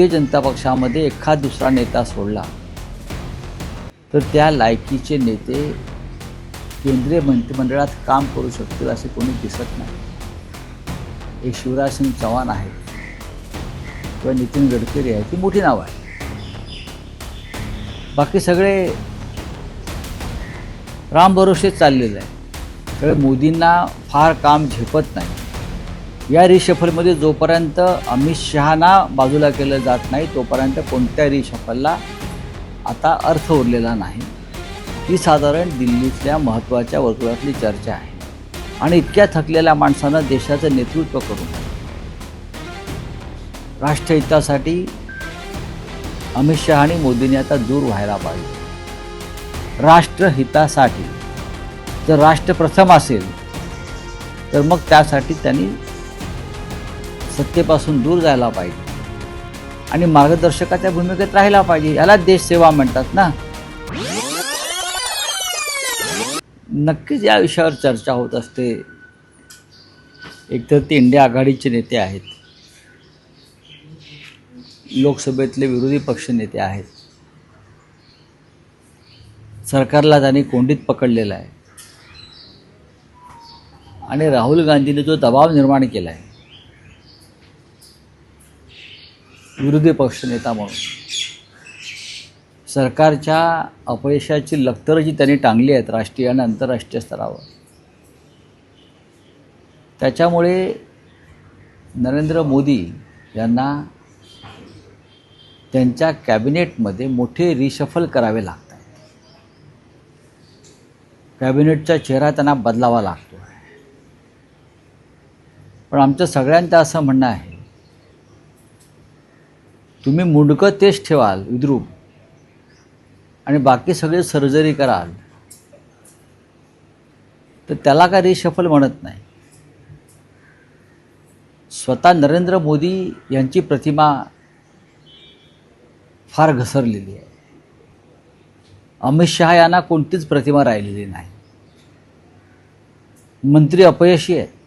भारतीय जनता पक्षामध्ये एखाद दुसरा नेता सोडला तर त्या लायकीचे नेते केंद्रीय मंत्रिमंडळात काम करू शकतील असे कोणी दिसत नाही। एक शिवराज सिंग चौहान आहे किंवा नितीन गडकरी आहे, ती मोठी नावं आहे। बाकी सगळे राम भरोसे चाललेले आहे। सगळे मोदींना फार काम झेपत नाही। या रिशफलमध्ये जोपर्यंत अमित शहाना बाजूला केलं जात नाही तोपर्यंत कोणत्या रिशफलला आता अर्थ उरलेला नाही। ही साधारण दिल्लीतल्या महत्त्वाच्या वर्तुळातली चर्चा आहे। आणि इतक्या थकलेल्या माणसानं देशाचं नेतृत्व करून राष्ट्रहितासाठी अमित शहा आणि मोदींनी आता दूर व्हायला पाहिजे। राष्ट्रहितासाठी जर राष्ट्र प्रथम असेल तर मग त्यासाठी त्यांनी सत्तेपासून दूर जायला पाहिजे आणि मार्गदर्शकाच्या भूमिकेत राहायला पाहिजे। याला देशसेवा म्हणतात ना। नक्कीच या विषयावर चर्चा होत असते। एकतर ते इंडिया आघाडीचे नेते आहेत, लोकसभेतले विरोधी पक्ष नेते आहेत, सरकारला त्यांनी कोंडीत पकडलेलं आहे आणि राहुल गांधींनी जो दबाव निर्माण केला आहे विरोधी पक्षनेता म्हणून, सरकारच्या अपयशाची लक्तरं जी त्यांनी टांगली आहेत राष्ट्रीय आणि आंतरराष्ट्रीय स्तरावर, त्याच्यामुळे नरेंद्र मोदी यांना त्यांच्या कॅबिनेटमध्ये मोठे रिशफल करावे लागतात। कॅबिनेटचा चेहरा त्यांना बदलावा लागतो आहे। पण आमचं सगळ्यांचं असं म्हणणं आहे, तुम्ही मुंडकं तेच ठेवाल विद्रूप आणि बाकी सगळे सर्जरी कराल तर त्याला काय रिशफल म्हणत नाही। स्वतः नरेंद्र मोदी यांची प्रतिमा फार घसरलेली आहे। अमित शहा यांना कोणतीच प्रतिमा राहिलेली नाही। मंत्री अपयशी आहेत।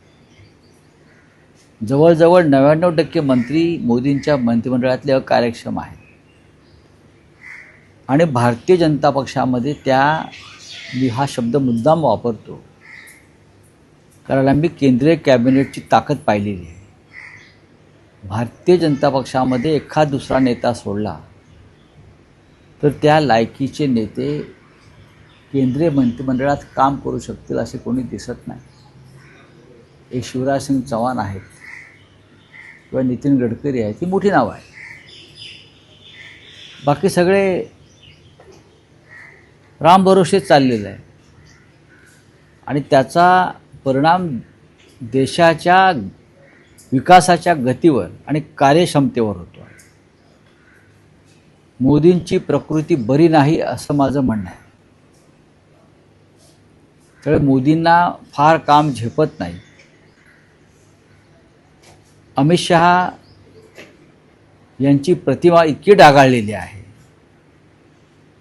जवळजवळ 99% मंत्री मोदींच्या मंत्रिमंडळातले अकार्यक्षम आहेत आणि भारतीय जनता पक्षामध्ये मी हा शब्द मुद्दाम वापरतो कारण आम्ही केंद्रीय कॅबिनेटची ताकद पाहिलेली आहे। भारतीय जनता पक्षामध्ये एखाद दुसरा नेता सोडला तर त्या लायकीचे नेते केंद्रीय मंत्रिमंडळात काम करू शकतील असे कोणी दिसत नाही। एक शिवराज सिंग चौहान आहेत किंवा नितीन गडकरी आहे, ती मोठी नावं आहे। बाकी सगळे राम भरोसे चाललेलं आहे आणि त्याचा परिणाम देशाच्या विकासाच्या गतीवर आणि कार्यक्षमतेवर होतो आहे। मोदींची प्रकृती बरी नाही असं माझं म्हणणं आहे। त्यामुळे मोदींना फार काम झेपत नाही। अमित शहा यांची प्रतिमा इतकी डागाळलेली आहे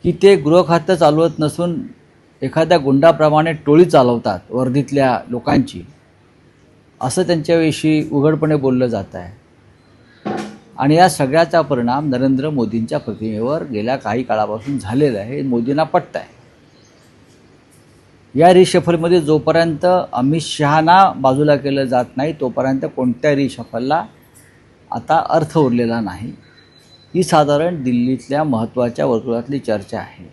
की ते गृह खातं चालवत नसून एखाद्या गुंडाप्रमाणे टोळी चालवतात वर्दीतल्या लोकांची, असं त्यांच्याविषयी उघडपणे बोललं जात आहे। आणि या सगळ्याचा परिणाम नरेंद्र मोदींच्या प्रतिमेवर गेल्या काही काळापासून झालेला आहे। मोदींना पटत आहे। या रिशफलमध्ये जोपर्यंत अमित शहाना बाजूला केलं जात नाही तोपर्यंत कोणत्या रिशफलला आता अर्थ उरलेला नाही। ही साधारण दिल्लीतल्या महत्त्वाच्या वर्तुळातली चर्चा आहे।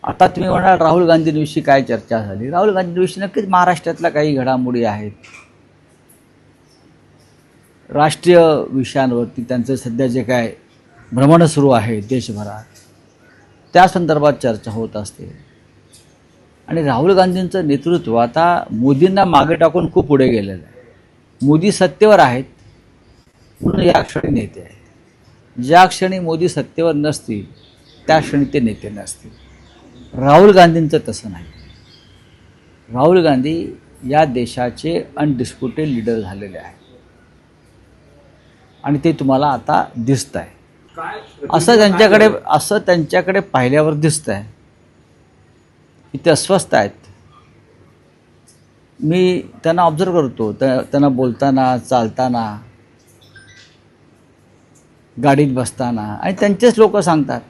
आता तुम्ही म्हणाल राहुल गांधींविषयी काय चर्चा झाली? राहुल गांधींविषयी नक्कीच महाराष्ट्रातल्या काही घडामोडी आहेत। राष्ट्रीय विषयांवरती त्यांचं सध्या जे काय भ्रमणं सुरू आहे देशभरात, त्या संदर्भात चर्चा होत असते। आणि राहुल गांधींचं नेतृत्व आता मोदींना मागे टाकून खूप पुढे गेलेलं आहे। मोदी सत्तेवर आहेत म्हणून या क्षणी नेते आहेत। ज्या क्षणी मोदी सत्तेवर नसतील त्या क्षणी ते नेते नसतील। राहुल गांधींचं तसं नाही। राहुल गांधी या देशाचे अनडिस्प्युटेड लीडर झालेले आहेत आणि ते तुम्हाला आता दिसत आहे। असं त्यांच्याकडे पाहिल्यावर दिसत आहे की ते अस्वस्थ आहेत। मी त्यांना ऑब्झर्व करतो, त्यांना बोलताना चालताना गाडीत बसताना, आणि त्यांचेच लोक सांगतात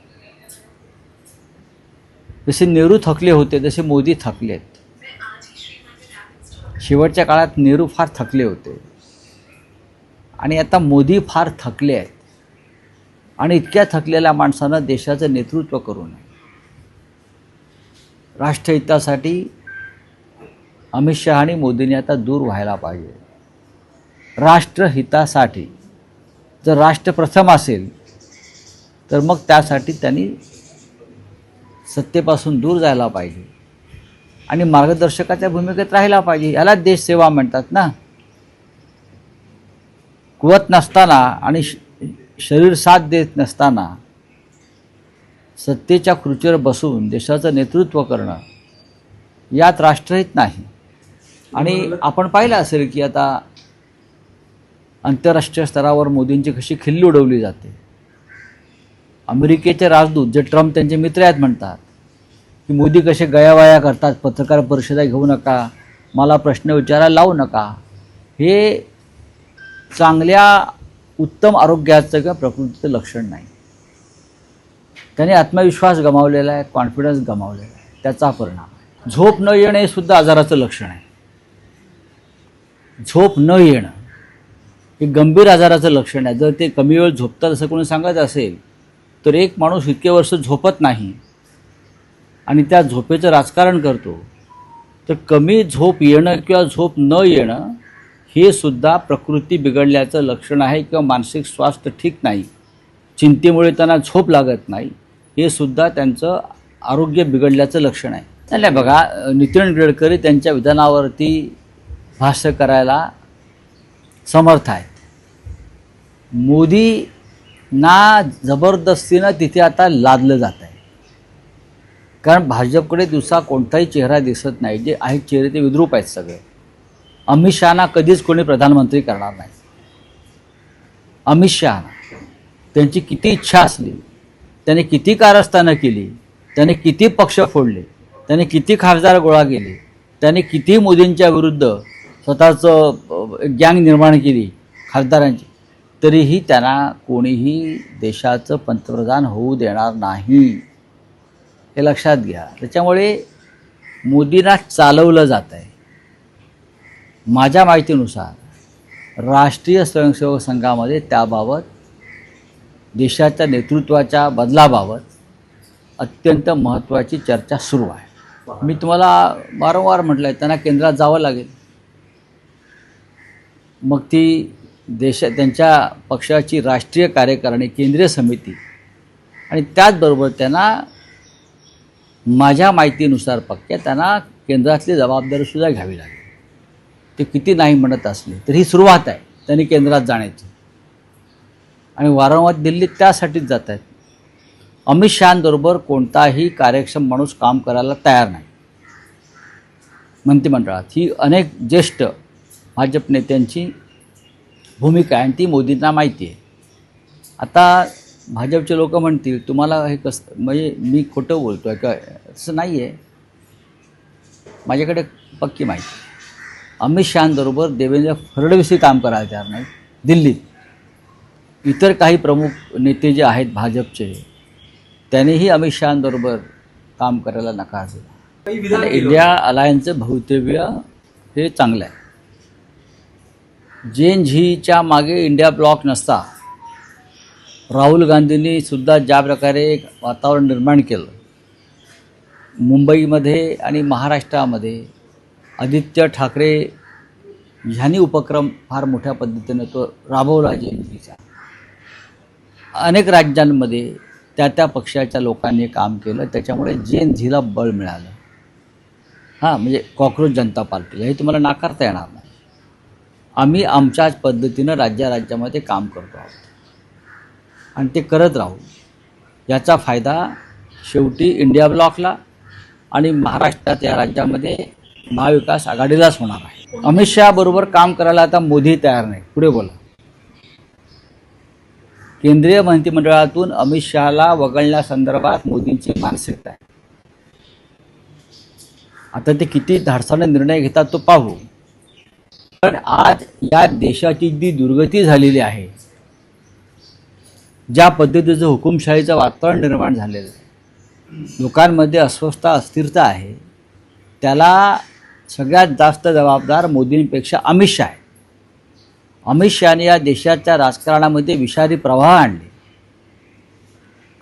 जसे नेहरू थकले होते तसे मोदी थकलेत. शेवटच्या काळात नेहरू फार थकले होते आणि आता मोदी फार थकले आहेत. आणि इतक्या थकलेल्या माणसानं देशाचं नेतृत्व करू नये. राष्ट्रहितासाठी अमित शहा आणि मोदींनी आता दूर व्हायला पाहिजे. राष्ट्रहितासाठी जर राष्ट्र प्रथम असेल तर मग त्यासाठी त्यांनी सत्तेपासून दूर जायला पाहिजे आणि मार्गदर्शकाच्या भूमिकेत राहायला पाहिजे. याला देशसेवा म्हणतात ना. कुवत नसताना आणि शरीर साथ देत नसताना सत्तेच्या खुर्चीवर बसून देशाचं नेतृत्व करणं यात राष्ट्रहित नाही. आणि आपण पाहिलं असेल की आता आंतरराष्ट्रीय स्तरावर मोदींची कशी खिल्ली उडवली जाते. अमेरिकेचे राजदूत जे ट्रम्प त्यांचे मित्र आहेत म्हणतात की मोदी कसे गयावया करतात, पत्रकार परिषदा घेऊ नका, मला प्रश्न विचारायला लावू नका. हे चांगल्या उत्तम आरोग्याचं किंवा प्रकृतीचं लक्षण नाही. त्याने आत्मविश्वास गमावलेला आहे, कॉन्फिडन्स गमावलेला आहे, त्याचा परिणाम. झोप न येणं हे सुद्धा आजाराचं लक्षण आहे. झोप न येणं हे गंभीर आजाराचं लक्षण आहे. जर ते कमी वेळ झोपतात असं कोणी सांगत असेल तर एक माणूस इतके वर्ष झोपत नाही आणि त्या झोपेचं राजकारण करतो, तर कमी झोप येणं किंवा झोप न येणं हे सुद्धा प्रकृती बिघडल्याचं लक्षण आहे किंवा मानसिक स्वास्थ्य ठीक नाही, चिंतेमुळे त्यांना झोप लागत नाही, हे सुद्धा त्यांचं आरोग्य बिघडल्याचं लक्षण आहे. त्याला बघा, नितीन गडकरी त्यांच्या विधानावरती भाष्य करायला समर्थ आहेत. मोदींना जबरदस्तीनं तिथे आता लादलं जात आहे. कारण भाजपकडे दिवसा कोणताही चेहरा दिसत नाही. जे आहेत चेहरे ते विद्रूप आहेत सगळे. अमित शहाना कधीच कोणी प्रधानमंत्री करणार नाही. अमित शहाना त्यांची किती इच्छा असली, त्याने किती कारस्थानं केली, त्याने किती पक्ष फोडले, त्याने किती खासदार गोळा केले, त्याने किती मोदींच्या विरुद्ध स्वतःचं गँग निर्माण केली खासदारांची, तरीही त्यांना कोणीही देशाचं पंतप्रधान होऊ देणार नाही, हे लक्षात घ्या. त्याच्यामुळे मोदींना चालवलं जात आहे. माझ्या माहितीनुसार राष्ट्रीय स्वयंसेवक संघामध्ये त्याबाबत देशाच्या नेतृत्वाच्या बदलाबाबत अत्यंत महत्त्वाची चर्चा सुरू आहे. मी तुम्हाला वारंवार म्हटलं आहे, त्यांना केंद्रात जावं लागेल. मग ती त्यांच्या पक्षाची राष्ट्रीय कार्यकारिणी, केंद्रीय समिती, आणि त्याचबरोबर त्यांना माझ्या माहितीनुसार पक्क्या त्यांना केंद्रातली जबाबदारीसुद्धा घ्यावी लागेल. ते किती नाही म्हणत असले तर ही सुरुवात आहे त्यांनी केंद्रात जाण्याची. आणि वारंवार दिल्लीत त्यासाठीच जात आहेत. अमित शहांबरोबर कोणताही कार्यक्षम माणूस काम करायला तयार नाही मंत्रिमंडळात. ही अनेक ज्येष्ठ भाजप नेत्यांची भूमिका आहे आणि ती मोदींना माहिती आहे. आता भाजपचे लोक म्हणतील तुम्हाला हे कसं, म्हणजे मी खोटं बोलतो आहे का? असं नाही आहे. माझ्याकडे पक्की माहिती. अमित शहांबरोबर देवेंद्र फडणवीसही काम करायला तयार नाही दिल्लीत. इतर काही प्रमुख नेते जे आहेत भाजपचे, त्यांनीही अमित शहांबरोबर काम करायला नकार दिला. इंडिया अलायन्सचं भवितव्य हे चांगलं आहे. JNZच्या मागे इंडिया ब्लॉक नसता राहुल गांधींनी सुद्धा ज्या प्रकारे एक वातावरण निर्माण केलं मुंबईमध्ये आणि महाराष्ट्रामध्ये, आदित्य ठाकरे ह्यांनी उपक्रम फार मोठ्या पद्धतीनं तो राबवला. JNZचा अनेक राज्यांमध्ये त्या पक्षाच्या लोकांनी काम केलं. त्याच्यामुळे JNZला बळ मिळालं. हां, म्हणजे कॉक्रोच जनता पार्टीला हे तुम्हाला नाकारता येणार नाही. आम्ही आमच्याच पद्धतीनं राज्यामध्ये काम करतो आहोत आणि ते करत राहू. याचा फायदा शेवटी इंडिया ब्लॉकला आणि महाराष्ट्रात या राज्यामध्ये महाविकास आघाडीलाच होणार आहे. अमित शहाबरोबर काम करायला आता मोदी तयार नाही. पुढे बोला. केंद्रीय मंत्रिमंडळातून अमित शहाला वगळण्यासंदर्भात मोदींची मानसिकता आहे. आता ते किती धाडसाने निर्णय घेतात तो पाहू. पण आज या देशाची जी दुर्गती झालेली आहे ज्या पद्धतीचं हुकुमशाहीचं वातावरण निर्माण झालेलं आहे, लोकांमध्ये अस्वस्थता अस्थिरता आहे, त्याला सगळ्यात जास्त जबाबदार मोदींपेक्षा अमित शहा आहे. अमित शहाने या देशाच्या राजकारणामध्ये विषारी प्रवाह आणले.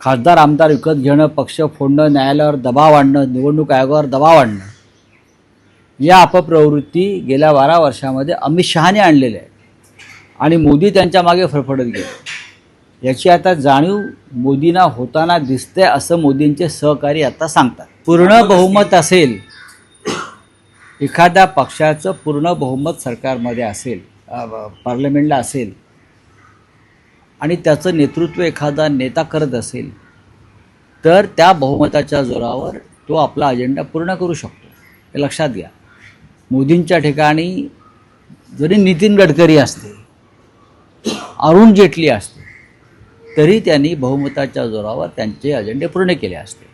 खासदार आमदार विकत घेणं, पक्ष फोडणं, न्यायालयावर दबाव आणणं, निवडणूक आयोगावर दबाव आणणं, या अपप्रवृत्ती गेल्या 12 वर्षामध्ये अमित शहाने आणलेल्या आहेत आणि मोदी त्यांच्या मागे फरफडत गेले. याची आता जाणीव मोदींना होताना दिसते असं मोदींचे सहकारी आता सांगतात. पूर्ण बहुमत असेल, एखाद्या पक्षाचं पूर्ण बहुमत सरकारमध्ये असेल, पार्लमेंटला असेल आणि त्याचं नेतृत्व एखादा नेता करत असेल, तर त्या बहुमताच्या जोरावर तो आपला अजेंडा पूर्ण करू शकतो. हे लक्षात घ्या. मोदींच्या ठिकाणी जरी नितीन गडकरी असते, अरुण जेटली असते, तरी त्यांनी बहुमताच्या जोरावर त्यांचे अजेंडे पूर्ण केले असते.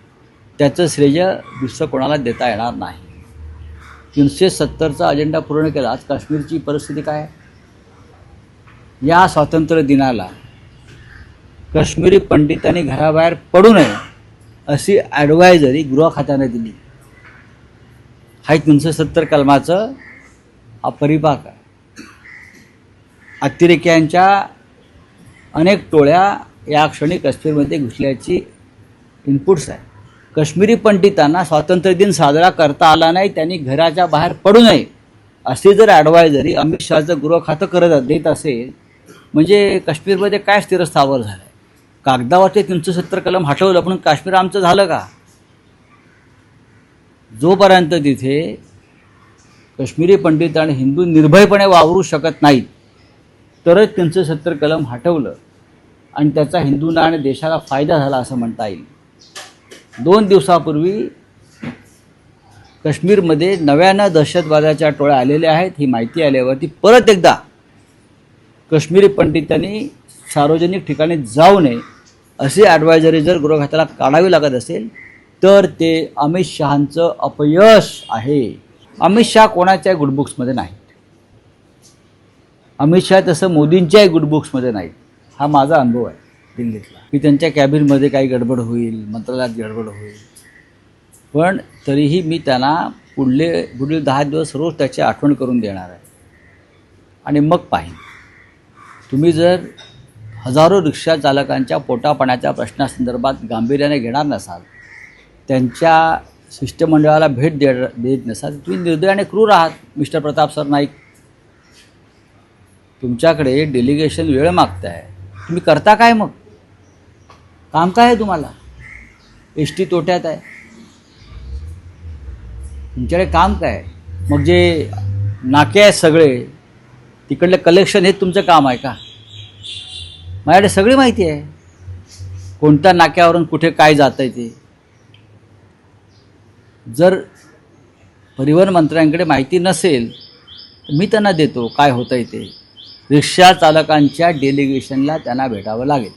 त्याचं श्रेय दुसरं कोणाला देता येणार नाही. 370चा अजेंडा पूर्ण केला. आज काश्मीरची परिस्थिती काय आहे? या स्वातंत्र्य दिनाला काश्मीरी पंडितांनी घराबाहेर पडू नये अशी ॲडवायझरी गृह खात्याने दिली. हा 370 कलमाचं हा परिपाक आहे. अतिरेक्यांच्या अनेक टोळ्या या क्षणी काश्मीरमध्ये घुसल्याची इनपुट्स आहे. काश्मीरी पंडितांना स्वातंत्र्य दिन साजरा करता आला नाही, त्यांनी घराच्या बाहेर पडू नये अशी जर ॲडवायझरी अमित शहाचं गृह खातं देत असेल, म्हणजे काश्मीरमध्ये काय स्थिरस्थावर झालं आहे? कागदावरचे 370 कलम हटवलं, पण काश्मीर आमचं झालं का? जोपर्यंत तिथे काश्मीरी पंडित आणि हिंदू निर्भयपणे वावरू शकत नाहीत, तरच 370 कलम हटवलं आणि त्याचा हिंदूंना आणि देशाला फायदा झाला असं म्हणता येईल. 2 दिवसापूर्वी काश्मीरमध्ये नव्यानं दहशतवादाच्या टोळ्या आलेल्या आहेत. ही माहिती आल्यावरती परत एकदा काश्मीरी पंडितांनी सार्वजनिक ठिकाणी जाऊ नये अशी ॲडवायझरी जर गृह खात्याला काढावी लागत असेल, तर ते अमित शहांचं अपयश आहे. अमित शहा कोणाच्याही गुडबुक्समध्ये नाहीत. अमित शहा तसं मोदींच्याही गुडबुक्समध्ये नाहीत. हा माझा अनुभव आहे दिल्लीतला, की त्यांच्या कॅबिनमध्ये काही गडबड होईल, मंत्रालयात गडबड होईल, पण तरीही मी त्यांना पुढील 10 दिवस रोज त्याची आठवण करून देणार आहे. आणि मग पाहीन, तुम्ही जर हजारो रिक्षा चालकांच्या पोटापाण्याच्या प्रश्नासंदर्भात गांभीर्याने घेणार नसाल, त्यांच्या शिष्टमंडळाला भेट देत नसाल, तुम्ही निर्दय आणि क्रूर आहात. मिस्टर प्रताप सर नाईक, तुमच्याकडे डेलिगेशन वेळ मागताय, तुम्ही करता काय? मग काम काय आहे तुम्हाला? एसटी तोट्यात आहे, तुमच्याकडे काम काय? मग जे नाके आहेत सगळे, तिकडले कलेक्शन हे तुमचं काम आहे का? माझ्याकडे सगळी माहिती आहे, कोणत्या नाक्यावरून कुठे काय जात आहे ते. जर परिवहन मंत्र्यांकडे माहिती नसेल, मी त्यांना देतो काय होतं आहे ते. रिक्षा चालकांच्या डेलिगेशनला त्यांना भेटावं लागेल.